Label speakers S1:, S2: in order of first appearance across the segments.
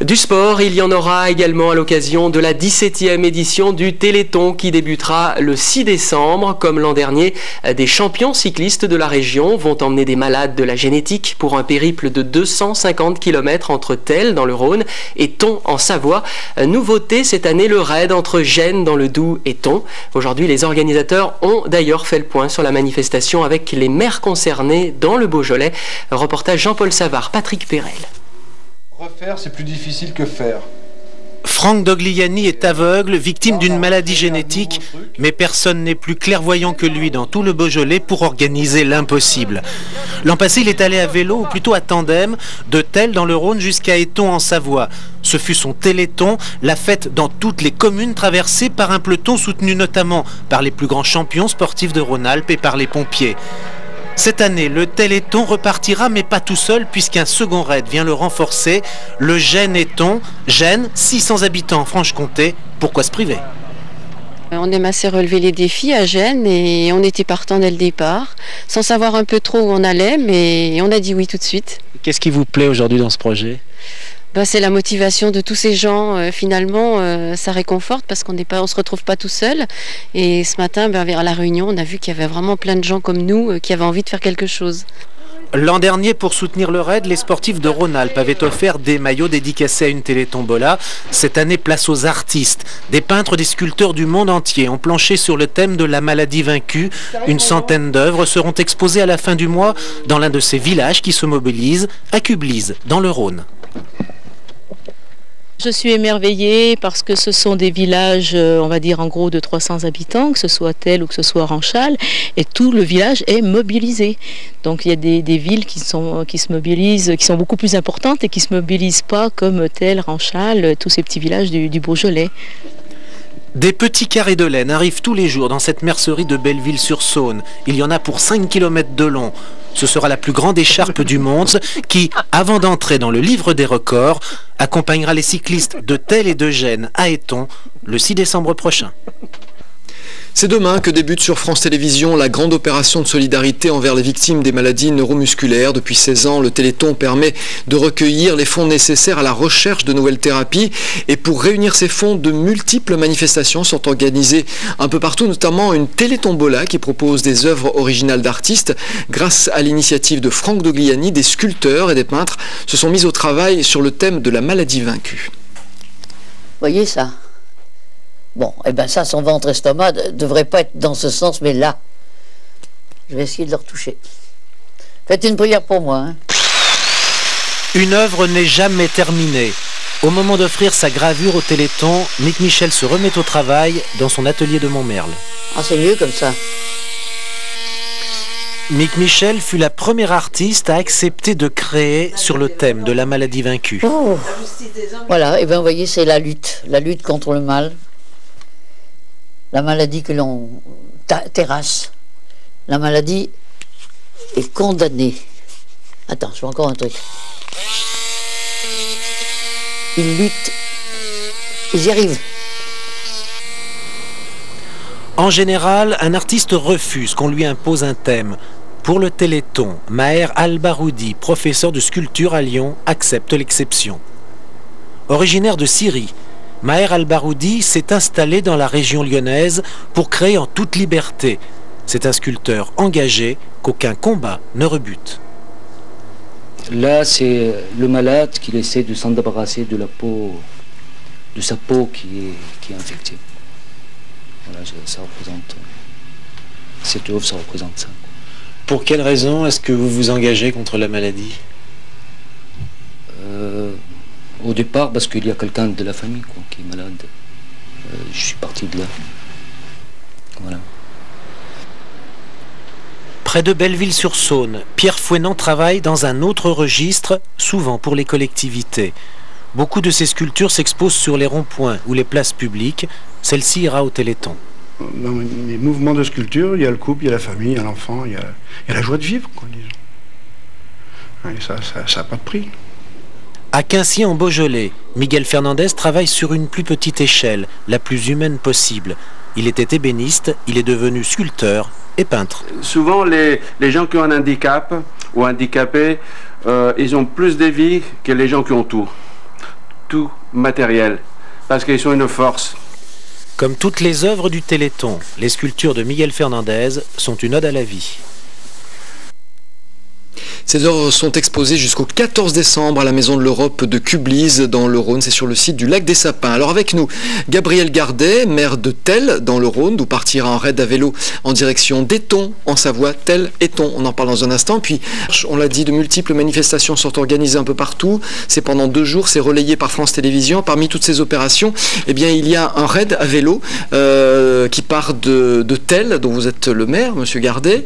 S1: Du sport, il y en aura également à l'occasion de la 17e édition du Téléthon qui débutera le 6 décembre. Comme l'an dernier, des champions cyclistes de la région vont emmener des malades de la génétique pour un périple de 250 km entre Thel dans le Rhône et Thon en Savoie. Nouveauté cette année, le raid entre Gênes dans le Doubs et Thon. Aujourd'hui, les organisateurs ont d'ailleurs fait le point sur la manifestation avec les maires concernés dans le Beaujolais. Reportage Jean-Paul Savard, Patrick Perel.
S2: Refaire, c'est plus difficile que faire.
S3: Franck Dogliani est aveugle, victime d'une maladie génétique, mais personne n'est plus clairvoyant que lui dans tout le Beaujolais pour organiser l'impossible. L'an passé, il est allé à vélo, ou plutôt à tandem, de Thel dans le Rhône jusqu'à Éton en Savoie. Ce fut son Téléthon, la fête dans toutes les communes traversées par un peloton soutenu notamment par les plus grands champions sportifs de Rhône-Alpes et par les pompiers. Cette année, le Téléthon repartira, mais pas tout seul, puisqu'un second raid vient le renforcer, le Gênes et Thon. Gênes, 600 habitants en Franche-Comté, pourquoi se priver?
S4: On aime assez relever les défis à Gênes et on était partant dès le départ, sans savoir un peu trop où on allait, mais on a dit oui tout de suite.
S3: Qu'est-ce qui vous plaît aujourd'hui dans ce projet?
S4: C'est la motivation de tous ces gens, finalement, ça réconforte parce on se retrouve pas tout seul. Et ce matin, vers la réunion, on a vu qu'il y avait vraiment plein de gens comme nous qui avaient envie de faire quelque chose.
S3: L'an dernier, pour soutenir le raid, les sportifs de Rhône-Alpes avaient offert des maillots dédicacés à une télétombola. Cette année, place aux artistes. Des peintres, des sculpteurs du monde entier ont planché sur le thème de la maladie vaincue. Une centaine d'œuvres seront exposées à la fin du mois dans l'un de ces villages qui se mobilisent, à Cublise, dans le Rhône.
S5: Je suis émerveillée parce que ce sont des villages, on va dire en gros de 300 habitants, que ce soit Thel ou que ce soit Ranchal, et tout le village est mobilisé. Donc il y a des villes qui se mobilisent, qui sont beaucoup plus importantes et qui ne se mobilisent pas comme Thel, Ranchal, tous ces petits villages du Beaujolais.
S3: Des petits carrés de laine arrivent tous les jours dans cette mercerie de Belleville-sur-Saône. Il y en a pour 5 km de long. Ce sera la plus grande écharpe du monde qui, avant d'entrer dans le livre des records, accompagnera les cyclistes de Thel et de Gênes à Éton le 6 décembre prochain.
S6: C'est demain que débute sur France Télévisions la grande opération de solidarité envers les victimes des maladies neuromusculaires. Depuis 16 ans, le Téléthon permet de recueillir les fonds nécessaires à la recherche de nouvelles thérapies. Et pour réunir ces fonds, de multiples manifestations sont organisées un peu partout, notamment une télétombola qui propose des œuvres originales d'artistes. Grâce à l'initiative de Franck Dogliani, des sculpteurs et des peintres se sont mis au travail sur le thème de la maladie vaincue.
S7: Voyez ça? Bon, eh bien ça, son ventre-estomac ne devrait pas être dans ce sens, mais là, je vais essayer de le retoucher. Faites une prière pour moi. Hein.
S3: Une œuvre n'est jamais terminée. Au moment d'offrir sa gravure au Téléthon, Mick Michel se remet au travail dans son atelier de Montmerle.
S7: Ah, c'est mieux comme ça.
S3: Mick Michel fut la première artiste à accepter de créer sur le thème de la maladie vaincue.
S7: Oh. Voilà, et bien vous voyez, c'est la lutte contre le mal. La maladie que l'on terrasse. La maladie est condamnée. Attends, je fais encore un truc. Ils luttent. Ils y arrivent.
S3: En général, un artiste refuse qu'on lui impose un thème. Pour le Téléthon, Maher Al-Baroudi, professeur de sculpture à Lyon, accepte l'exception. Originaire de Syrie, Maher Al-Baroudi s'est installé dans la région lyonnaise pour créer en toute liberté. C'est un sculpteur engagé qu'aucun combat ne rebute.
S8: Là, c'est le malade qui essaie de s'en débarrasser de la peau, de sa peau qui est infectée. Voilà, ça représente, cette œuvre, ça représente ça.
S3: Pour quelle raison est-ce que vous vous engagez contre la maladie?
S8: Au départ, parce qu'il y a quelqu'un de la famille qui est malade. Je suis parti de là. Voilà.
S3: Près de Belleville-sur-Saône, Pierre Fouenant travaille dans un autre registre, souvent pour les collectivités. Beaucoup de ces sculptures s'exposent sur les ronds-points ou les places publiques. Celle-ci ira au Téléthon.
S9: Dans mes mouvements de sculpture, il y a le couple, il y a la famille, il y a l'enfant, il y a la joie de vivre, quoi, disons. Et ça n'a pas de prix.
S3: À Quincy en Beaujolais, Miguel Fernandez travaille sur une plus petite échelle, la plus humaine possible. Il était ébéniste, il est devenu sculpteur et peintre.
S2: Souvent, les gens qui ont un handicap ou handicapés, ils ont plus de vie que les gens qui ont tout. tout matériel, parce qu'ils sont une force.
S3: Comme toutes les œuvres du Téléthon, les sculptures de Miguel Fernandez sont une ode à la vie.
S6: Ces œuvres sont exposées jusqu'au 14 décembre à la Maison de l'Europe de Cublise dans le Rhône. C'est sur le site du Lac des Sapins. Alors avec nous, Gabriel Gardet, maire de Tel dans le Rhône, d'où partira en raid à vélo en direction d'Éton en Savoie. Tel, Éton, on en parle dans un instant. Puis, on l'a dit, de multiples manifestations sont organisées un peu partout. C'est pendant 2 jours, c'est relayé par France Télévisions. Parmi toutes ces opérations, eh bien, il y a un raid à vélo qui part de Tel, dont vous êtes le maire, monsieur Gardet.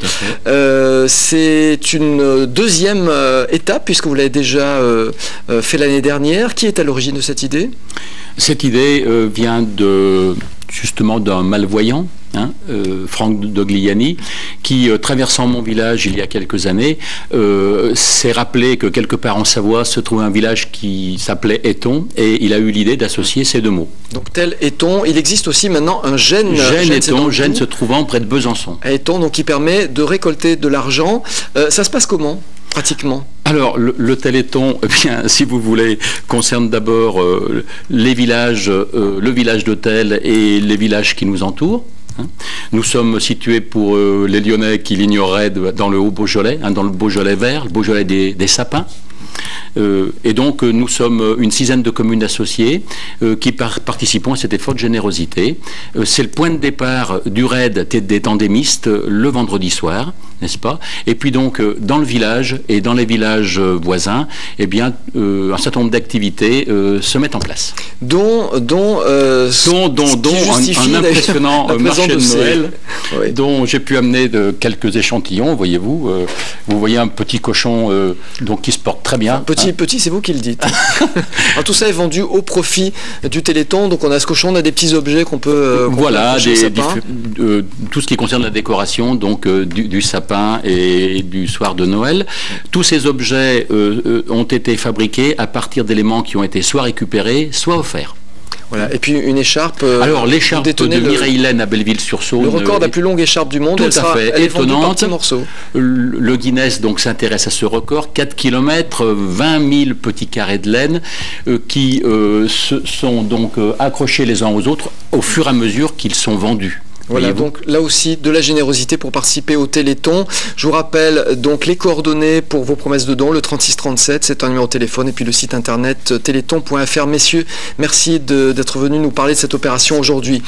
S6: C'est une deuxième étape, puisque vous l'avez déjà fait l'année dernière. Qui est à l'origine de cette idée?
S10: Cette idée vient justement d'un malvoyant, Franck Dogliani, qui, traversant mon village il y a quelques années, s'est rappelé que quelque part en Savoie se trouvait un village qui s'appelait Éton, et il a eu l'idée d'associer ces 2 mots.
S6: Donc Tel, Éton, il existe aussi maintenant un Gênes.
S10: Éton, Gênes se trouvant près de Besançon.
S6: À Éton, donc qui permet de récolter de l'argent. Ça se passe comment, pratiquement?
S10: Alors, le Téléthon, eh bien, si vous voulez, concerne d'abord les villages, le village de Tel et les villages qui nous entourent. Nous sommes situés, pour les Lyonnais qui l'ignoreraient, dans le Haut-Beaujolais, dans le Beaujolais vert, le Beaujolais des sapins. Et donc nous sommes une 6aine de communes associées qui participons à cet effort de générosité. C'est le point de départ du raid des tandémistes le vendredi soir, n'est-ce pas? Et puis donc dans le village et dans les villages voisins, eh bien un certain nombre d'activités se mettent en place.
S6: Dont un
S10: impressionnant marché de Noël, oui, dont j'ai pu amener quelques échantillons, voyez-vous. Vous voyez un petit cochon donc qui se porte très bien.
S6: Petit, c'est vous qui le dites. Alors, tout ça est vendu au profit du Téléthon. Donc on a ce cochon, on a des petits objets qu'on peut...
S10: voilà, tout ce qui concerne la décoration donc du sapin et du soir de Noël. Tous ces objets ont été fabriqués à partir d'éléments qui ont été soit récupérés, soit offerts.
S6: Voilà. Et puis une écharpe.
S10: Alors l'écharpe de Mireille-Laine à Belleville-sur-Saône.
S6: Le record de la plus longue écharpe du monde.
S10: Tout à fait, étonnante.
S6: Morceaux.
S10: Le Guinness donc s'intéresse à ce record. 4 km, 20 000 petits carrés de laine qui se sont donc accrochés les uns aux autres au fur et à mesure qu'ils sont vendus.
S6: Voilà, donc là aussi de la générosité pour participer au Téléthon. Je vous rappelle donc les coordonnées pour vos promesses de dons, le 3637, c'est un numéro de téléphone, et puis le site internet téléthon.fr. Messieurs, merci d'être venus nous parler de cette opération aujourd'hui.